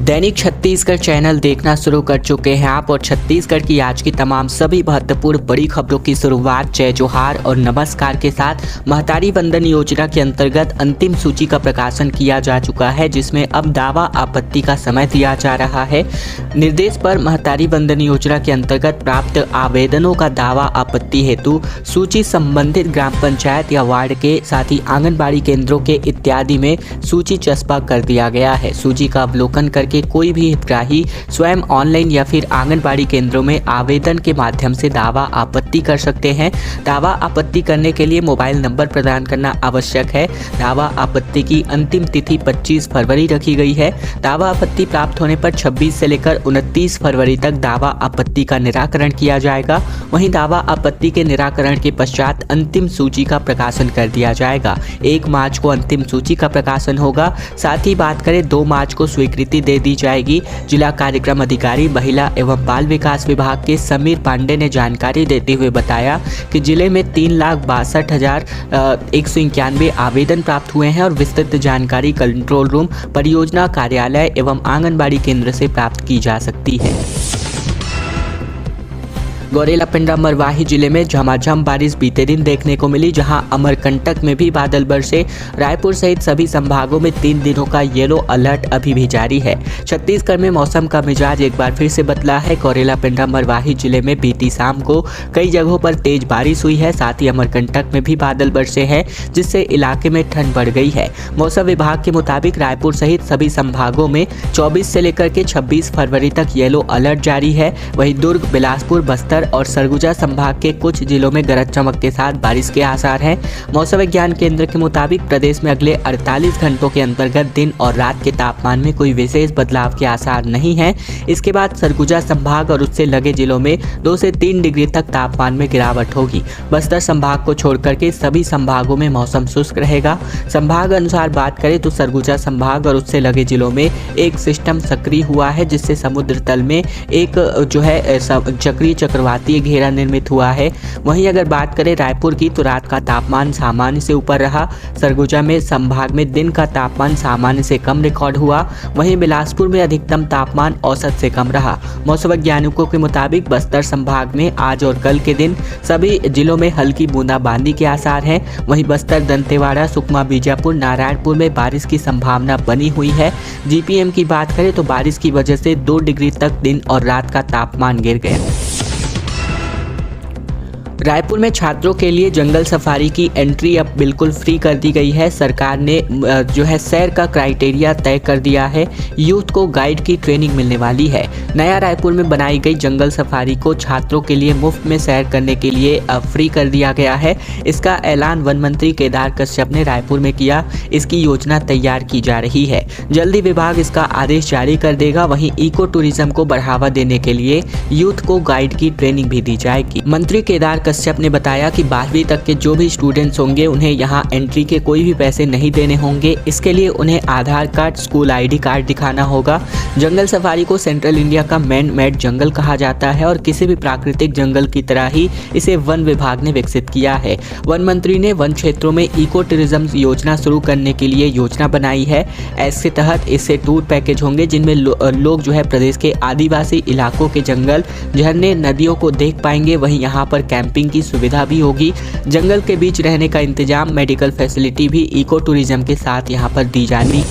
दैनिक Chhattisgarh channel देखना शुरू कर चुके हैं आप और छत्तीसगढ़ की आज की तमाम सभी महत्वपूर्ण बड़ी खबरों की शुरुआत जय जोहार और नमस्कार के साथ। महतारी वंदन योजना के अंतर्गत अंतिम सूची का प्रकाशन किया जा चुका है, जिसमें अब दावा आपत्ति का समय दिया जा रहा है। निर्देश पर महतारी वंदन योजना के अंतर्गत प्राप्त आवेदनों का दावा आपत्ति हेतु सूची संबंधित ग्राम पंचायत या वार्ड के साथ ही आंगनबाड़ी केंद्रों के इत्यादि में सूची चस्पा कर दिया गया है। सूची का अवलोकन करके कोई भी हितग्राही स्वयं ऑनलाइन या फिर आंगनबाड़ी केंद्रों में आवेदन के माध्यम से दावा आपत्ति कर सकते हैं। दावा आपत्ति करने के लिए मोबाइल नंबर प्रदान करना आवश्यक है। दावा आपत्ति की अंतिम तिथि 25 फरवरी रखी गई है। दावा आपत्ति प्राप्त होने पर 26 से लेकर 29 फरवरी तक दावा आपत्ति का निराकरण किया जाएगा। वहीं दावा आपत्ति के निराकरण के पश्चात अंतिम सूची का प्रकाशन कर दिया जाएगा। 1 मार्च को अंतिम सूची का प्रकाशन होगा। साथ ही बात करें 2 मार्च को स्वीकृति दे दी जाएगी। जिला कार्यक्रम अधिकारी महिला एवं बाल विकास विभाग के समीर पांडे ने जानकारी देते हुए बताया कि जिले में 3,62,191 आवेदन प्राप्त हुए हैं और विस्तृत जानकारी कंट्रोल रूम, परियोजना कार्यालय एवं आंगनबाड़ी केंद्र से प्राप्त की जा सकती है। गौरेला पिंडा मरवाही जिले में झमाझम बारिश बीते दिन देखने को मिली, जहां अमरकंटक में भी बादल बरसे। रायपुर सहित सभी संभागों में 3 दिनों का येलो अलर्ट अभी भी जारी है। छत्तीसगढ़ में मौसम का मिजाज एक बार फिर से बदला है। गौरेला पिंडा मरवाही जिले में बीती शाम को कई जगहों पर तेज बारिश हुई है। साथ ही अमरकंटक में भी बादल बरसे हैं, जिससे इलाके में ठंड बढ़ गई है। मौसम विभाग के मुताबिक रायपुर सहित सभी संभागों में 24 से लेकर के 26 फरवरी तक येलो अलर्ट जारी है। वहीं दुर्ग, बिलासपुर, बस्तर और सरगुजा संभाग के कुछ जिलों में गरज चमक के साथ बारिश के आसार हैं। मौसम विज्ञान केंद्र के मुताबिक प्रदेश में अगले 48 घंटों के अंतर्गत दिन और रात के तापमान में कोई विशेष बदलाव के आसार नहीं है। इसके बाद सरगुजा संभाग और उससे लगे जिलों में 2 से 3 डिग्री तक तापमान में गिरावट होगी। बस्तर संभाग को छोड़कर के सभी संभागों में मौसम शुष्क रहेगा। संभाग अनुसार बात करें तो सरगुजा संभाग और उससे लगे जिलों में एक सिस्टम सक्रिय हुआ है, जिससे समुद्र तल में एक चक्रीय चक्रवाती घेरा निर्मित हुआ है। वहीं अगर बात करें रायपुर की तो रात का तापमान सामान्य से ऊपर रहा। सरगुजा में संभाग में दिन का तापमान सामान्य से कम रिकॉर्ड हुआ। वहीं बिलासपुर में अधिकतम तापमान औसत से कम रहा। मौसम वैज्ञानिकों के मुताबिक बस्तर संभाग में आज और कल के दिन सभी जिलों में हल्की बूंदाबांदी के आसार हैं। वहीं बस्तर, दंतेवाड़ा, सुकमा, बीजापुर, नारायणपुर में बारिश की संभावना बनी हुई है। जीपीएम की बात करें तो बारिश की वजह से 2 डिग्री तक दिन और रात का तापमान गिर गया। रायपुर में छात्रों के लिए जंगल सफारी की एंट्री अब बिल्कुल फ्री कर दी गई है। सरकार ने सैर का क्राइटेरिया तय कर दिया है। यूथ को गाइड की ट्रेनिंग मिलने वाली है। नया रायपुर में बनाई गई जंगल सफारी को छात्रों के लिए मुफ्त में सैर करने के लिए अब फ्री कर दिया गया है। इसका ऐलान वन मंत्री केदार कश्यप ने रायपुर में किया। इसकी योजना तैयार की जा रही है। जल्दी विभाग इसका आदेश जारी कर देगा। वहीं इको टूरिज्म को बढ़ावा देने के लिए यूथ को गाइड की ट्रेनिंग भी दी जाएगी। मंत्री केदार कश्यप ने बताया कि 12वीं तक के जो भी स्टूडेंट्स होंगे उन्हें यहाँ एंट्री के कोई भी पैसे नहीं देने होंगे। इसके लिए उन्हें आधार कार्ड, स्कूल आईडी कार्ड दिखाना होगा। जंगल सफारी को सेंट्रल इंडिया का मैन मेड जंगल कहा जाता है और किसी भी प्राकृतिक जंगल की तरह ही इसे वन विभाग ने विकसित किया है। वन मंत्री ने वन क्षेत्रों में इको टूरिज्म योजना शुरू करने के लिए योजना बनाई है। इसके तहत इससे टूर पैकेज होंगे, जिनमें लोग प्रदेश के आदिवासी इलाकों के जंगल, झरने, नदियों को देख पाएंगे। वहीं यहाँ पर कैंपिंग की सुविधा भी होगी। जंगल के बीच रहने का इंतजाम, मेडिकल फैसिलिटी भी इको टूरिज्म के साथ यहाँ पर दी जाएगी।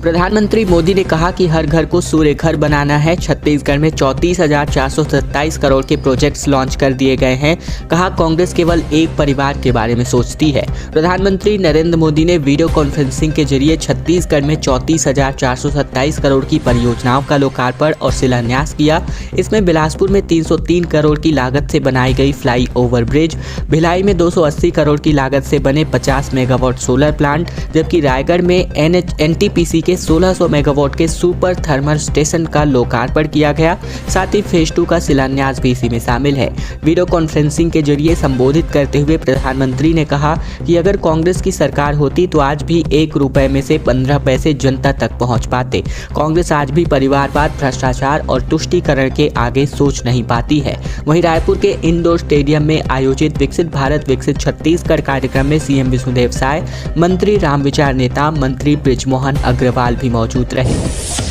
प्रधानमंत्री मोदी ने कहा कि हर घर को सूर्य घर बनाना है। छत्तीसगढ़ में 34,427 करोड़ के प्रोजेक्ट्स लॉन्च कर दिए गए हैं। कहा कांग्रेस केवल एक परिवार के बारे में सोचती है। प्रधानमंत्री नरेंद्र मोदी ने वीडियो कॉन्फ्रेंसिंग के जरिए छत्तीसगढ़ में 34,427 करोड़ की परियोजनाओं का लोकार्पण और शिलान्यास किया। इसमें बिलासपुर में 303 करोड़ की लागत से बनाई गई फ्लाई ओवर ब्रिज, भिलाई में 280 करोड़ की लागत से बने 50 मेगावाट सोलर प्लांट, जबकि रायगढ़ में एनटीपीसी 1600 मेगावाट के सुपर थर्मल स्टेशन का लोकार्पण किया गया। साथ ही फेज 2 का शिलान्यास भी इसी में शामिल है। वीडियो कॉन्फ्रेंसिंग के जरिए संबोधित करते हुए प्रधानमंत्री ने कहा कि अगर कांग्रेस की सरकार होती तो आज भी 1 रुपए में से 15 पैसे जनता तक पहुंच पाते। कांग्रेस आज भी परिवारवाद, भ्रष्टाचार और तुष्टीकरण के आगे सोच नहीं पाती है। वहीं रायपुर के इंडोर स्टेडियम में आयोजित विकसित भारत विकसित छत्तीसगढ़ कार्यक्रम में सीएम विष्णुदेव साय, मंत्री रामविचार नेताम, मंत्री बृजमोहन अग्रवाल, राज्यपाल भी मौजूद रहे।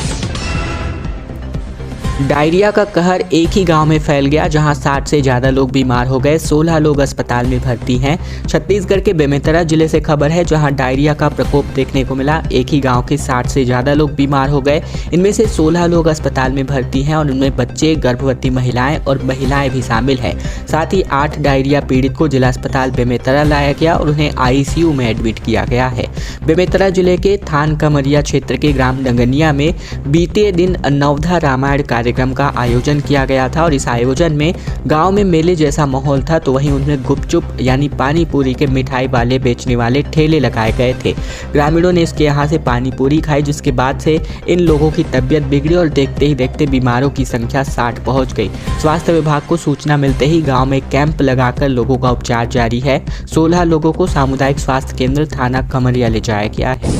डायरिया का कहर एक ही गांव में फैल गया, जहां 60 से ज़्यादा लोग बीमार हो गए। 16 लोग अस्पताल में भर्ती हैं। छत्तीसगढ़ के बेमेतरा जिले से खबर है, जहां डायरिया का प्रकोप देखने को मिला। एक ही गांव के 60 से ज़्यादा लोग बीमार हो गए। इनमें से 16 लोग अस्पताल में भर्ती हैं और उनमें बच्चे, गर्भवती महिलाएं और महिलाएं भी शामिल हैं। साथ ही 8 डायरिया पीड़ित को जिला अस्पताल बेमेतरा लाया गया और उन्हें ICU में एडमिट किया गया है। बेमेतरा जिले के थान कमरिया क्षेत्र के ग्राम डंगनिया में बीते दिन नवधा रामायण कार्यक्रम का आयोजन किया गया था और इस आयोजन में गांव में मेले जैसा माहौल था, तो वहीं उनमें गुपचुप यानी पानी पूरी के मिठाई वाले बेचने वाले ठेले लगाए गए थे। ग्रामीणों ने इसके यहाँ से पानी पूरी खाई, जिसके बाद से इन लोगों की तबीयत बिगड़ी और देखते ही देखते बीमारों की संख्या 60 पहुंच गई। स्वास्थ्य विभाग को सूचना मिलते ही गाँव में कैंप लगाकर लोगों का उपचार जारी है। 16 लोगों को सामुदायिक स्वास्थ्य केंद्र थाना कमरिया ले जाया गया है।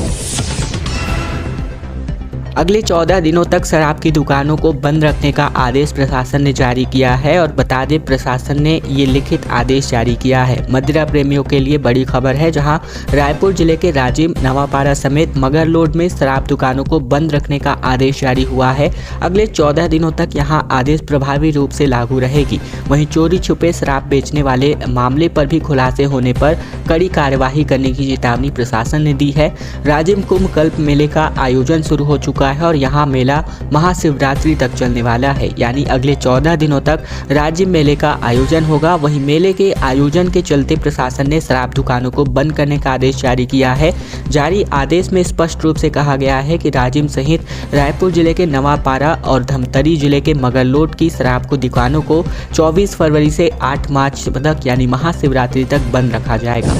अगले 14 दिनों तक शराब की दुकानों को बंद रखने का आदेश प्रशासन ने जारी किया है और बता दें, प्रशासन ने ये लिखित आदेश जारी किया है। मदिरा प्रेमियों के लिए बड़ी खबर है, जहां रायपुर जिले के राजिम, नवापारा समेत मगरलोड में शराब दुकानों को बंद रखने का आदेश जारी हुआ है। अगले 14 दिनों तक यहां आदेश प्रभावी रूप से लागू रहेगी। वहीं चोरी छुपे शराब बेचने वाले मामले पर भी खुलासे होने पर कड़ी कार्यवाही करने की चेतावनी प्रशासन ने दी है। राजिम कुंभ कल्प मेले का आयोजन शुरू हो चुका है और यहाँ मेला महाशिवरात्रि तक चलने वाला है, यानी अगले 14 दिनों तक राज्य मेले का आयोजन होगा। वहीं मेले के आयोजन के चलते प्रशासन ने शराब दुकानों को बंद करने का आदेश जारी किया है। जारी आदेश में स्पष्ट रूप से कहा गया है कि राजिम सहित रायपुर जिले के नवापारा और धमतरी जिले के मगरलोड की शराब को दुकानों को 24 फरवरी से 8 मार्च तक यानी महाशिवरात्रि तक बंद रखा जाएगा।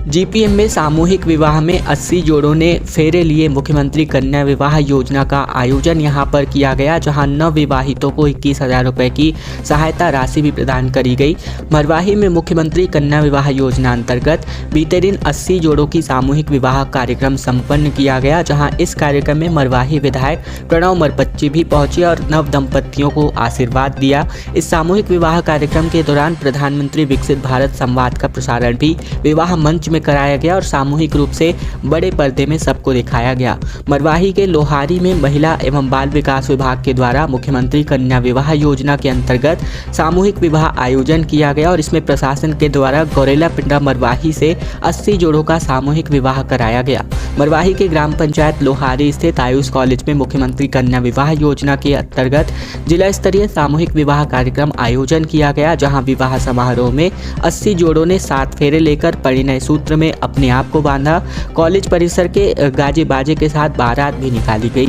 GPM में सामूहिक विवाह में 80 जोड़ों ने फेरे लिए। मुख्यमंत्री कन्या विवाह योजना का आयोजन यहां पर किया गया, जहां नवविवाहितों को 21,000 रुपये की सहायता राशि भी प्रदान करी गई। मरवाही में मुख्यमंत्री कन्या विवाह योजना अंतर्गत बीते दिन 80 जोड़ों की सामूहिक विवाह कार्यक्रम संपन्न किया गया, जहां इस कार्यक्रम में मरवाही विधायक प्रणव मरपच्ची भी पहुंचे और नव दंपतियों को आशीर्वाद दिया। इस सामूहिक विवाह कार्यक्रम के दौरान प्रधानमंत्री विकसित भारत संवाद का प्रसारण भी विवाह मंच में कराया गया और सामूहिक रूप से बड़े पर्दे में सबको दिखाया गया। मरवाही के लोहारी में महिला एवं बाल विकास विभाग के द्वारा मुख्यमंत्री कन्या विवाह योजना के अंतर्गत सामूहिक विवाह आयोजन किया गया और इसमें प्रशासन के द्वारा गौरेला पिंडा मरवाही से 80 जोड़ों का सामूहिक विवाह कराया गया। मरवाही के ग्राम पंचायत लोहारी स्थित आयुष कॉलेज में मुख्यमंत्री कन्या विवाह योजना के अंतर्गत जिला स्तरीय सामूहिक विवाह कार्यक्रम आयोजन किया गया, जहां विवाह समारोह में 80 जोड़ों ने 7 फेरे लेकर परिणय सूत्र में अपने आप को बांधा। कॉलेज परिसर के गाजे बाजे के साथ बारात भी निकाली गई।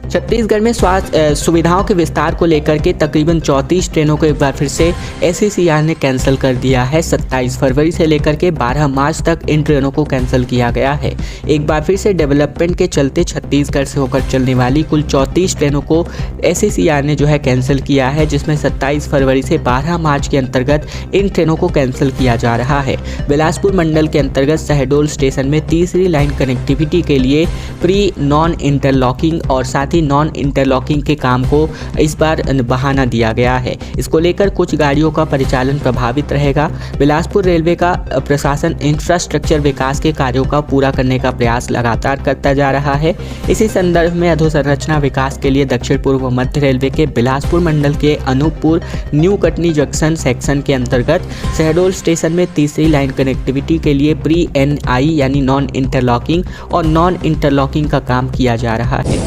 छत्तीसगढ़ में स्वास्थ्य सुविधाओं के विस्तार को लेकर के तकरीबन 34 ट्रेनों को एक बार फिर से SCCR ने कैंसिल कर दिया है। 27 फरवरी से लेकर के 12 मार्च तक इन ट्रेनों को कैंसिल किया गया है। एक बार फिर से डेवलपमेंट के चलते छत्तीसगढ़ से होकर चलने वाली कुल 34 ट्रेनों को SCCR ने जो है कैंसिल किया है, जिसमें 27 फरवरी से 12 मार्च के अंतर्गत इन ट्रेनों को कैंसिल किया जा रहा है। बिलासपुर मंडल के अंतर्गत शहडोल स्टेशन में तीसरी लाइन कनेक्टिविटी के लिए प्री नॉन इंटरलॉकिंग और साथ ही नॉन इंटरलॉकिंग के काम को इस बार बहाना दिया गया है। इसको लेकर कुछ गाड़ियों का परिचालन प्रभावित रहेगा। बिलासपुर रेलवे का प्रशासन इंफ्रास्ट्रक्चर विकास के कार्यों का पूरा करने का प्रयास लगातार करता जा रहा है। इसी संदर्भ में अधोसंरचना विकास के लिए दक्षिण पूर्व मध्य रेलवे के बिलासपुर मंडल के Anuppur new Katni junction section के अंतर्गत शहडोल स्टेशन में तीसरी लाइन कनेक्टिविटी के लिए प्री NI यानी नॉन इंटरलॉकिंग और नॉन इंटरलॉकिंग का काम किया जा रहा है।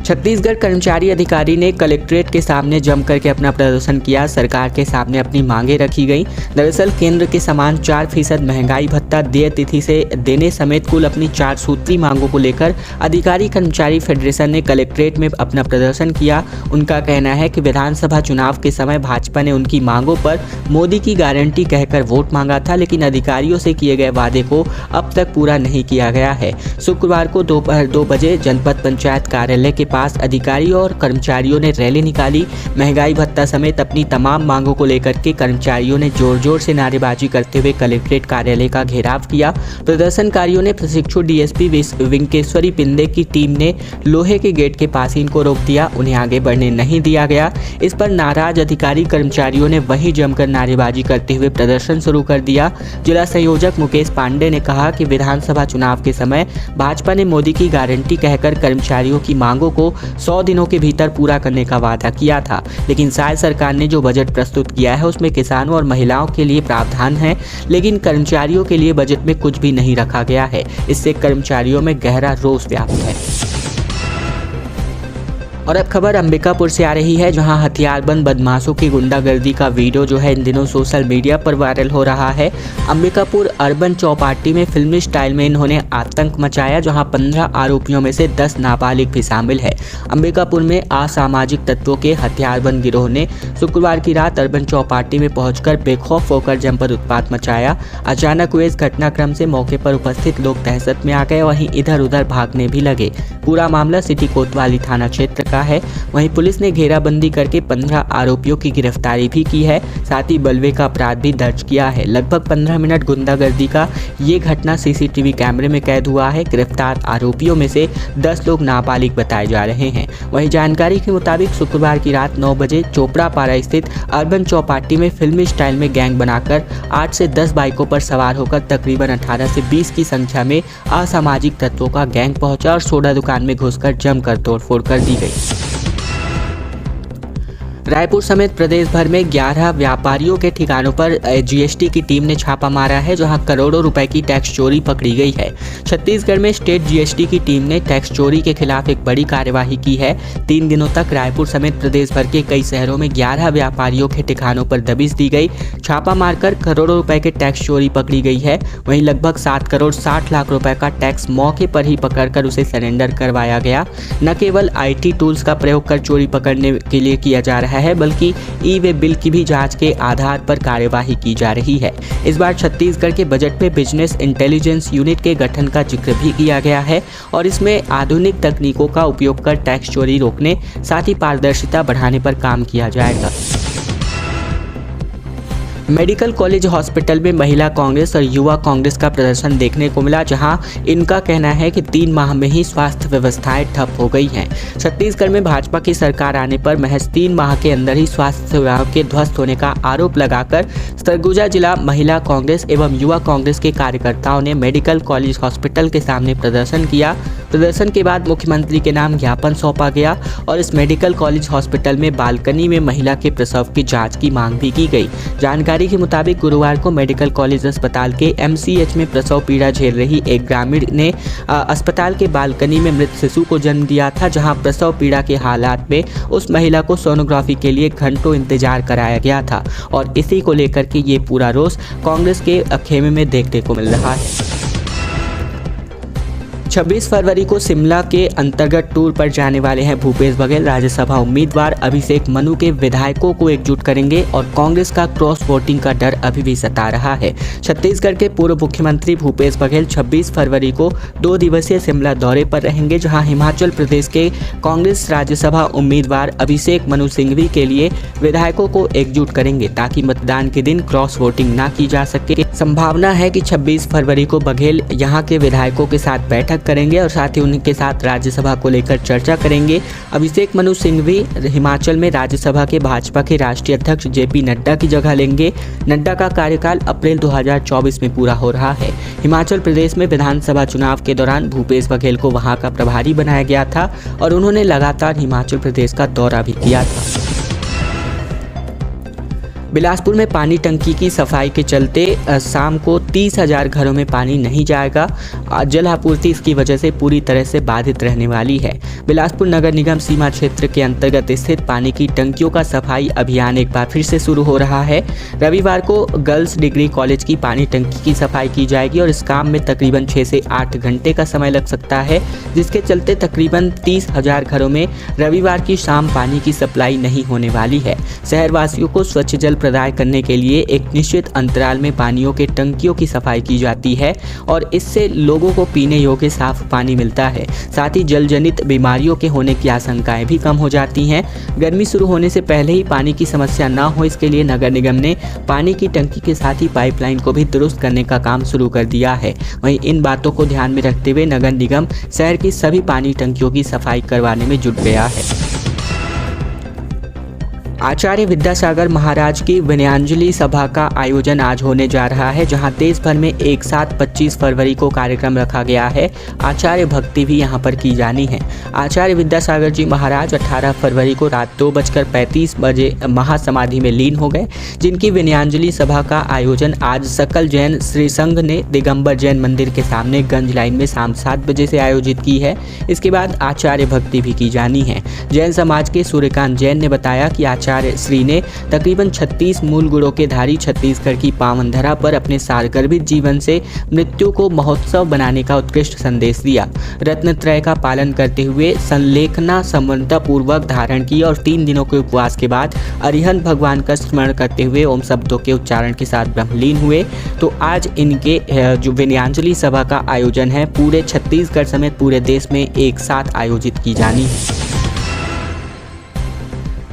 छत्तीसगढ़ कर्मचारी अधिकारी ने कलेक्ट्रेट के सामने जम करके अपना प्रदर्शन किया। सरकार के सामने अपनी मांगें रखी गई। दरअसल केंद्र के समान 4% महंगाई भत्ता देय तिथि से देने समेत कुल अपनी 4 सूत्री मांगों को लेकर अधिकारी कर्मचारी फेडरेशन ने कलेक्ट्रेट में अपना प्रदर्शन किया। उनका कहना है कि विधानसभा चुनाव के समय भाजपा ने उनकी मांगों पर मोदी की गारंटी कहकर वोट मांगा था, लेकिन अधिकारियों से किए गए वादे को अब तक पूरा नहीं किया गया है। शुक्रवार को दोपहर 2 बजे जनपद पंचायत कार्यालय के पास अधिकारियों और कर्मचारियों ने रैली निकाली। महंगाई भत्ता समेत अपनी तमाम मांगों को लेकर के कर्मचारियों ने जोर जोर से नारेबाजी करते हुए कलेक्ट्रेट कार्यालय का घेराव किया। प्रदर्शनकारियों ने प्रशिक्षु डीएसपी वेंकेश्वरी पिंदे की टीम ने लोहे के गेट के पास ही इनको रोक दिया, उन्हें आगे बढ़ने नहीं दिया गया। इस पर नाराज अधिकारी कर्मचारियों ने वहीं जमकर नारेबाजी करते हुए प्रदर्शन शुरू कर दिया। जिला संयोजक मुकेश पांडे ने कहा कि विधानसभा चुनाव के समय भाजपा ने मोदी की गारंटी कहकर कर्मचारियों की मांगों को 100 दिनों के भीतर पूरा करने का वादा किया था, लेकिन शायद सरकार ने जो बजट प्रस्तुत किया है उसमें किसानों और महिलाओं के लिए प्रावधान है, लेकिन कर्मचारियों के लिए बजट में कुछ भी नहीं रखा गया है। इससे कर्मचारियों में गहरा रोष व्याप्त है। और अब खबर अंबिकापुर से आ रही है, जहां हथियारबंद बदमाशों की गुंडागर्दी का वीडियो जो है इन दिनों सोशल मीडिया पर वायरल हो रहा है। अंबिकापुर अर्बन चौपाटी में फिल्मी स्टाइल में इन्होंने आतंक मचाया, जहां 15 आरोपियों में से 10 नाबालिग भी शामिल है। अंबिकापुर में असामाजिक तत्वों के हथियारबंद गिरोह ने शुक्रवार की रात अर्बन चौपाटी में पहुंचकर बेखौफ होकर जमकर उत्पात मचाया। अचानक हुए इस घटनाक्रम से मौके पर उपस्थित लोग दहशत में आ गए, वहीं इधर उधर भागने भी लगे। पूरा मामला सिटी कोतवाली थाना क्षेत्र का है। वहीं पुलिस ने घेराबंदी करके 15 आरोपियों की गिरफ्तारी भी की है, साथ ही बलवे का अपराध भी दर्ज किया है। लगभग 15 मिनट गुंडागर्दी का ये घटना सीसीटीवी कैमरे में कैद हुआ है। गिरफ्तार आरोपियों में से 10 लोग नाबालिग बताए जा रहे हैं। वहीं जानकारी के मुताबिक शुक्रवार की रात 9 बजे चोपड़ा पारा स्थित अर्बन चौपाटी में फिल्मी स्टाइल में गैंग बनाकर 8 से 10 बाइकों पर सवार होकर तकरीबन 18 से 20 की संख्या में असामाजिक तत्वों का गैंग पहुंचा और सोडा दुकान में घुसकर जमकर तोड़फोड़ कर दी गई। रायपुर समेत प्रदेश भर में 11 व्यापारियों के ठिकानों पर जीएसटी की टीम ने छापा मारा है, जहां करोड़ों रुपए की टैक्स चोरी पकड़ी गई है। छत्तीसगढ़ में स्टेट जीएसटी की टीम ने टैक्स चोरी के खिलाफ एक बड़ी कार्यवाही की है। 3 दिनों तक रायपुर समेत प्रदेश भर के कई शहरों में 11 व्यापारियों के ठिकानों पर दबिश दी गई। छापा मारकर करोड़ों रुपए के टैक्स चोरी पकड़ी गई है। वहीं लगभग 7 करोड़ 60 लाख रुपए का टैक्स मौके पर ही पकड़कर उसे सरेंडर करवाया गया। न केवल IT टूल्स का प्रयोग कर चोरी पकड़ने के लिए किया जा रहा है, बल्कि ई-वे बिल की भी जांच के आधार पर कार्यवाही की जा रही है। इस बार छत्तीसगढ़ के बजट में बिजनेस इंटेलिजेंस यूनिट के गठन का जिक्र भी किया गया है और इसमें आधुनिक तकनीकों का उपयोग कर टैक्स चोरी रोकने, साथ ही पारदर्शिता बढ़ाने पर काम किया जाएगा। मेडिकल कॉलेज हॉस्पिटल में महिला कांग्रेस और युवा कांग्रेस का प्रदर्शन देखने को मिला, जहां इनका कहना है कि 3 माह में ही स्वास्थ्य व्यवस्थाएं ठप हो गई हैं। छत्तीसगढ़ में भाजपा की सरकार आने पर महज 3 माह के अंदर ही स्वास्थ्य सेवाओं के ध्वस्त होने का आरोप लगाकर सरगुजा जिला महिला कांग्रेस एवं युवा कांग्रेस के कार्यकर्ताओं ने मेडिकल कॉलेज हॉस्पिटल के सामने प्रदर्शन किया। प्रदर्शन के बाद मुख्यमंत्री के नाम ज्ञापन सौंपा गया और इस मेडिकल कॉलेज हॉस्पिटल में बालकनी में महिला के प्रसव की जांच की मांग भी की गई। जानकारी के मुताबिक गुरुवार को मेडिकल कॉलेज अस्पताल के MCH में प्रसव पीड़ा झेल रही एक ग्रामीण ने अस्पताल के बालकनी में मृत शिशु को जन्म दिया था, जहां प्रसव पीड़ा के हालात में उस महिला को सोनोग्राफी के लिए घंटों इंतजार कराया गया था और इसी को लेकर के ये पूरा रोष कांग्रेस के खेमे में देखने को मिल रहा है। 26 फरवरी को शिमला के अंतर्गत टूर पर जाने वाले हैं भूपेश बघेल। राज्यसभा उम्मीदवार अभिषेक मनु के विधायकों को एकजुट करेंगे और कांग्रेस का क्रॉस वोटिंग का डर अभी भी सता रहा है। छत्तीसगढ़ के पूर्व मुख्यमंत्री भूपेश बघेल 26 फरवरी को 2 दिवसीय शिमला दौरे पर रहेंगे, जहां हिमाचल प्रदेश के कांग्रेस राज्यसभा उम्मीदवार अभिषेक मनु सिंघवी के लिए विधायकों को एकजुट करेंगे, ताकि मतदान के दिन क्रॉस वोटिंग न की जा सके। संभावना है कि 26 फरवरी को बघेल यहां के विधायकों के साथ बैठक करेंगे और साथ ही उनके साथ राज्यसभा को लेकर चर्चा करेंगे। अभिषेक मनु सिंघवी हिमाचल में राज्यसभा के भाजपा के राष्ट्रीय अध्यक्ष JP नड्डा की जगह लेंगे। नड्डा का कार्यकाल अप्रैल 2024 में पूरा हो रहा है। हिमाचल प्रदेश में विधानसभा चुनाव के दौरान भूपेश बघेल को वहां का प्रभारी बनाया गया था और उन्होंने लगातार हिमाचल प्रदेश का दौरा भी किया था। बिलासपुर में पानी टंकी की सफाई के चलते शाम को 30,000 घरों में पानी नहीं जाएगा। जल आपूर्ति इसकी वजह से पूरी तरह से बाधित रहने वाली है। बिलासपुर नगर निगम सीमा क्षेत्र के अंतर्गत स्थित पानी की टंकियों का सफाई अभियान एक बार फिर से शुरू हो रहा है। रविवार को गर्ल्स डिग्री कॉलेज की पानी टंकी की सफाई की जाएगी और इस काम में तकरीबन 6 से 8 घंटे का समय लग सकता है, जिसके चलते तकरीबन 30,000 घरों में रविवार की शाम पानी की सप्लाई नहीं होने वाली है। शहरवासियों को स्वच्छ जल प्रदान करने के लिए एक निश्चित अंतराल में पानियों के टंकियों की सफाई की जाती है और इससे लोगों को पीने योग्य साफ पानी मिलता है। साथ ही जल जनित बीमारियों के होने की आशंकाएं भी कम हो जाती हैं। गर्मी शुरू होने से पहले ही पानी की समस्या ना हो, इसके लिए नगर निगम ने पानी की टंकी के साथ ही पाइपलाइन को भी दुरुस्त करने का काम शुरू कर दिया है। वहीं इन बातों को ध्यान में रखते हुए नगर निगम शहर की सभी पानी टंकियों की सफाई करवाने में जुट गया है। आचार्य विद्यासागर महाराज की विनयांजलि सभा का आयोजन आज होने जा रहा है, जहां देश भर में एक साथ 25 फरवरी को कार्यक्रम रखा गया है। आचार्य भक्ति भी यहां पर की जानी है। आचार्य विद्यासागर जी महाराज 18 फरवरी को रात 2:35 बजे महासमाधि में लीन हो गए, जिनकी विनयांजलि सभा का आयोजन आज सकल जैन श्री संघ ने दिगंबर जैन मंदिर के सामने गंज लाइन में शाम 7 बजे से आयोजित की है। इसके बाद आचार्य भक्ति भी की जानी है। जैन समाज के सूर्यकांत जैन ने बताया कि आचार्य श्री ने तकरीबन 36 मूल गुणों के धारी छत्तीसगढ़ की पावन धरा पर अपने सारगर्भित जीवन से मृत्यु को महोत्सव बनाने का उत्कृष्ट संदेश दिया। रत्नत्रय का पालन करते हुए संलेखना समन्वयता पूर्वक धारण की और 3 दिनों के उपवास के बाद अरिहंत भगवान का स्मरण करते हुए ओम शब्दों के उच्चारण के साथ ब्रह्मलीन हुए। तो आज इनके जो विनयांजलि सभा का आयोजन है, पूरे छत्तीसगढ़ समेत पूरे देश में एक साथ आयोजित की जानी है।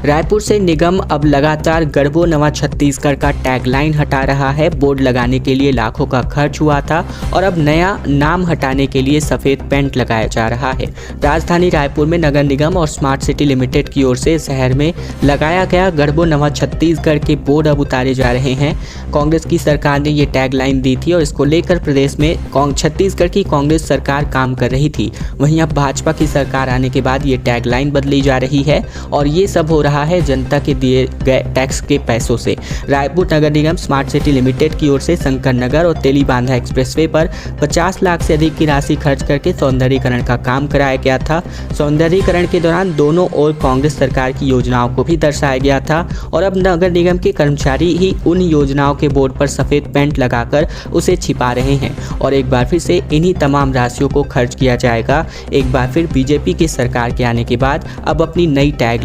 रायपुर से निगम अब लगातार गढ़बो नवा छत्तीसगढ़ का टैगलाइन हटा रहा है। बोर्ड लगाने के लिए लाखों का खर्च हुआ था और अब नया नाम हटाने के लिए सफ़ेद पेंट लगाया जा रहा है। राजधानी रायपुर में नगर निगम और स्मार्ट सिटी लिमिटेड की ओर से शहर में लगाया गया गढ़बो नवा छत्तीसगढ़ के बोर्ड अब उतारे जा रहे हैं। कांग्रेस की सरकार ने ये टैगलाइन दी थी और इसको लेकर प्रदेश में छत्तीसगढ़ की कांग्रेस सरकार काम कर रही थी। वहीं अब भाजपा की सरकार आने के बाद ये टैगलाइन बदली जा रही है और ये सब हो रहा है जनता के दिए गए टैक्स के पैसों से। रायपुर नगर निगम स्मार्ट सिटी लिमिटेड की ओर से शंकर नगर और तेलीबांधा एक्सप्रेसवे पर 50 लाख से अधिक की राशि खर्च करके सौंदर्यीकरण का काम कराया गया था। सौंदर्यीकरण के दौरान दोनों ओर कांग्रेस सरकार की योजनाओं को भी दर्शाया गया था और अब नगर निगम के कर्मचारी ही उन योजनाओं के बोर्ड पर सफेद पेंट लगाकर उसे छिपा रहे हैं और एक बार फिर से इन्हीं तमाम राशियों को खर्च किया जाएगा। एक बार फिर बीजेपी की सरकार के आने के बाद अब अपनी नई टैग